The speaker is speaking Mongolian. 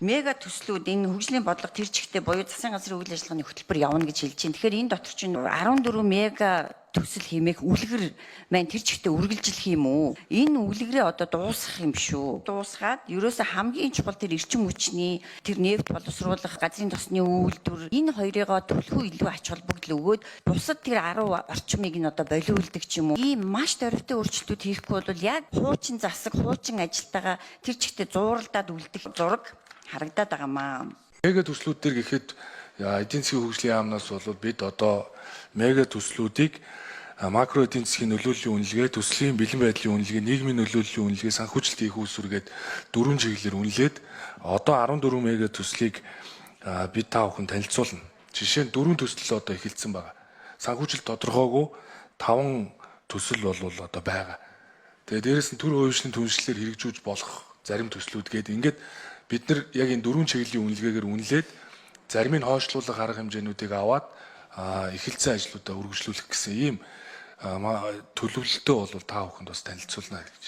Мега төслүүд энэ хөгжлийн бодлого тэр чигтээ буюу засгийн газрын үйл ажиллагааны хөтөлбөр явна гэж хэлж байна. Тэгэхээр энэ дотор чинь 14 мега төсөл хэмээх үлгэр маань тэр чигтээ үргэлжлэх юм уу? Энэ үлгэрээ одоо дуусгах юм шүү. Дуусгаад ерөөсө хамгийн чухал тэр эрчим хүчний тэр нефт боловсруулах газрын тосны үйлдвэр энэ хоёрыгоо төлхөө илүү ач холбогдол өгөөд бусад тэр 10 орчмыг нь одоо болиулдаг ч юм уу. Ийм маш дөрвтэй өөрчлөлтүүд хийхгүй бол яг хуучин засаг, хуучин ажилтайгаа тэр чигтээ зууралдаад үлдэх зураг харагдаад байгаамаа. Мега төслүүд төр гэхэд эдийн засгийн хөгжлийн яамнаас бол бид одоо мега төслүүдийг макро эдийн засгийн нөлөөллийн үнэлгээ, төслийн бэлэн байдлын үнэлгээ, нийгмийн нөлөөллийн үнэлгээ, санхүүжилт хийх үүсвэргээд 4 чиглэлээр үнэлээд одоо 14 мега төслийг бид та бүхэн танилцуулна. Жишээ нь 4 төсөл одоо эхэлсэн байгаа. Санхүүжилт тодорхойгүй 5 төсөл бол одоо байгаа. Тэгээ дээрэс нь төр хувьчны түншлэлээр хэрэгжүүлж болох зарим төслүүд гээд ингээд бид нар яг энэ 4 чиглэлийн үнэлгээгээр үнэлээд зарим нь хойшлуулах арга хэмжээнүүдийг аваад эхэлсэн ажлуудаа үргэлжлүүлэх гэсэн ийм төлөвлөлтөө бол та бүхэнд бас танилцуулна гэж.